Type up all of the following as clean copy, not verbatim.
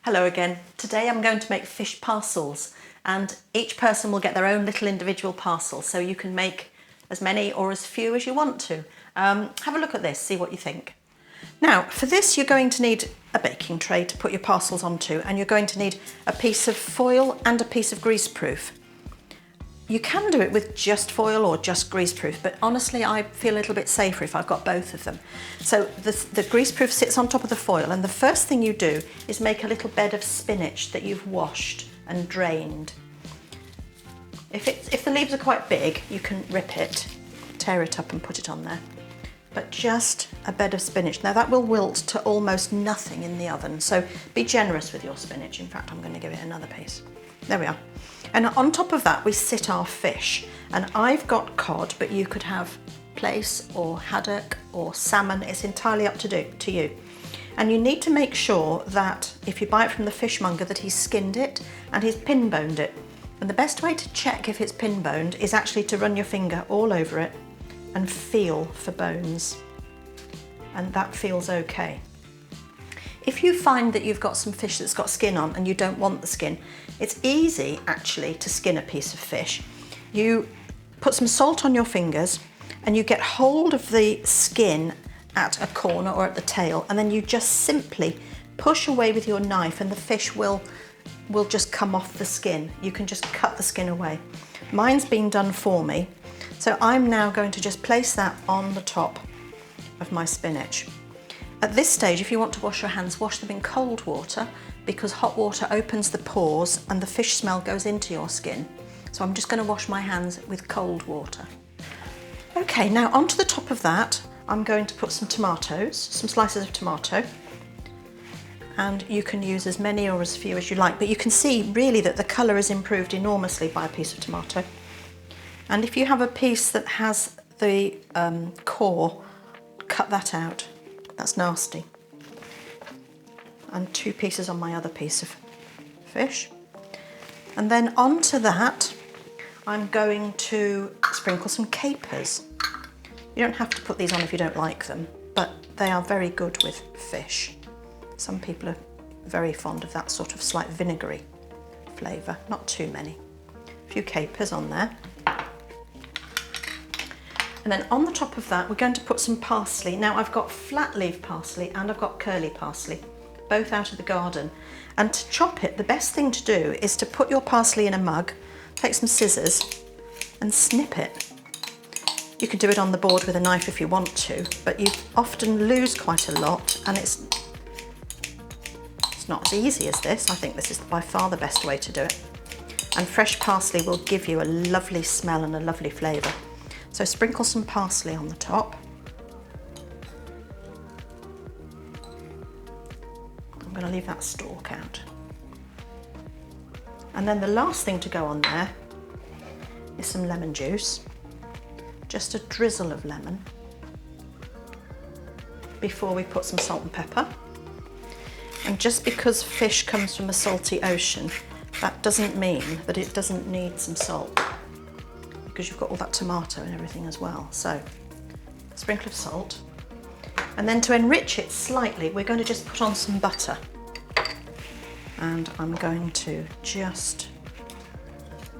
Hello again. Today I'm going to make fish parcels, and each person will get their own little individual parcel, so you can make as many or as few as you want to. Have a look at this, see what you think. Now for this you're going to need a baking tray to put your parcels onto, and you're going to need a piece of foil and a piece of greaseproof. You can do it with just foil or just greaseproof, but honestly I feel a little bit safer if I've got both of them. So the greaseproof sits on top of the foil, and the first thing you do is make a little bed of spinach that you've washed and drained. If the leaves are quite big, you can rip it, tear it up and put it on there. But just a bed of spinach. Now that will wilt to almost nothing in the oven, so be generous with your spinach. In fact, I'm going to give it another piece. There we are. And on top of that we sit our fish, and I've got cod, but you could have plaice or haddock or salmon. It's entirely up to you. And you need to make sure that if you buy it from the fishmonger that he's skinned it and he's pin boned it. And the best way to check if it's pin boned is actually to run your finger all over it and feel for bones, and that feels okay. If you find that you've got some fish that's got skin on and you don't want the skin, it's easy actually to skin a piece of fish. You put some salt on your fingers and you get hold of the skin at a corner or at the tail, and then you just simply push away with your knife and the fish will just come off the skin. You can just cut the skin away. Mine's been done for me, so I'm now going to just place that on the top of my spinach. At this stage, if you want to wash your hands, wash them in cold water, because hot water opens the pores and the fish smell goes into your skin. So I'm just going to wash my hands with cold water. Okay, now onto the top of that, I'm going to put some tomatoes, some slices of tomato. And you can use as many or as few as you like, but you can see really that the colour is improved enormously by a piece of tomato. And if you have a piece that has the core, cut that out. That's nasty. And 2 pieces on my other piece of fish. And then onto that, I'm going to sprinkle some capers. You don't have to put these on if you don't like them, but they are very good with fish. Some people are very fond of that sort of slight vinegary flavour, not too many. A few capers on there. And then on the top of that, we're going to put some parsley. Now I've got flat leaf parsley and I've got curly parsley, both out of the garden. And to chop it, the best thing to do is to put your parsley in a mug, take some scissors and snip it. You can do it on the board with a knife if you want to, but you often lose quite a lot, and it's not as easy as this. I think this is by far the best way to do it. And fresh parsley will give you a lovely smell and a lovely flavour. So sprinkle some parsley on the top. I'm going to leave that stalk out. And then the last thing to go on there is some lemon juice. Just a drizzle of lemon before we put some salt and pepper. And just because fish comes from a salty ocean, that doesn't mean that it doesn't need some salt, because you've got all that tomato and everything as well. So a sprinkle of salt. And then to enrich it slightly, we're going to just put on some butter. And I'm going to just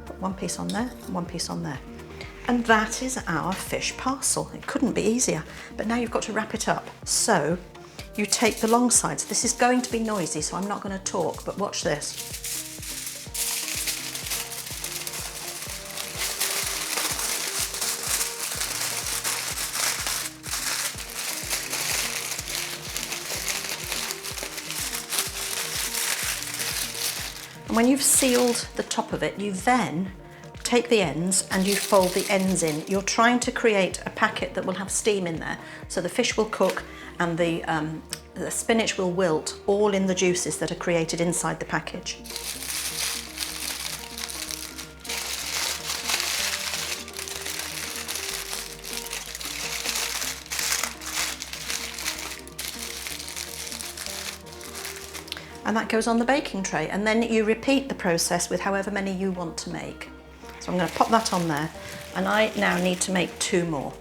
put 1 piece on there and 1 piece on there. And that is our fish parcel. It couldn't be easier, but now you've got to wrap it up. So you take the long sides. This is going to be noisy, so I'm not going to talk, but watch this. And when you've sealed the top of it, you then take the ends and you fold the ends in. You're trying to create a packet that will have steam in there, so the fish will cook and the spinach will wilt all in the juices that are created inside the package. And that goes on the baking tray, and then you repeat the process with however many you want to make. So I'm going to pop that on there, and I now need to make 2 more.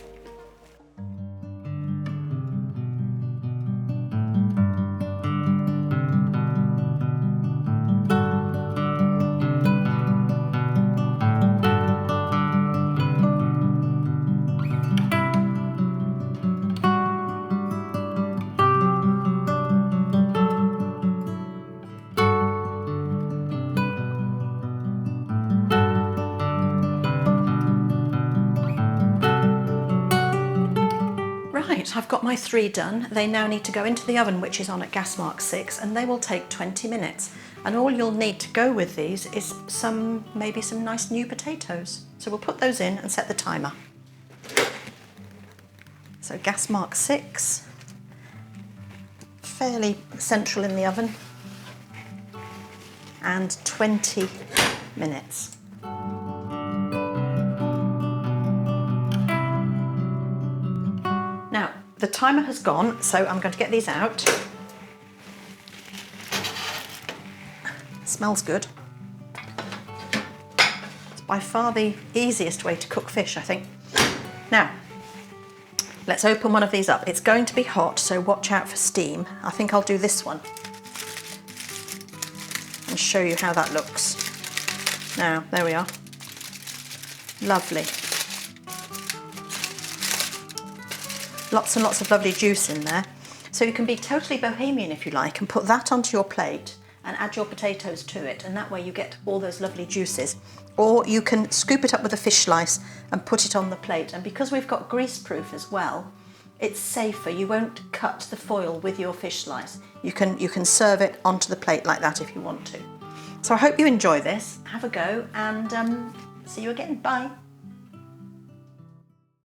Right, I've got my 3 done. They now need to go into the oven, which is on at gas mark 6, and they will take 20 minutes. And all you'll need to go with these is maybe some nice new potatoes. So we'll put those in and set the timer. So gas mark 6, fairly central in the oven, and 20 minutes. Now, the timer has gone, so I'm going to get these out. Smells good. It's by far the easiest way to cook fish, I think. Now, let's open one of these up. It's going to be hot, so watch out for steam. I think I'll do this one and show you how that looks. Now, there we are. Lovely. Lots and lots of lovely juice in there. So you can be totally bohemian if you like and put that onto your plate and add your potatoes to it, and that way you get all those lovely juices. Or you can scoop it up with a fish slice and put it on the plate, and because we've got greaseproof as well, it's safer. You won't cut the foil with your fish slice. You can serve it onto the plate like that if you want to. So I hope you enjoy this. Have a go and see you again. Bye.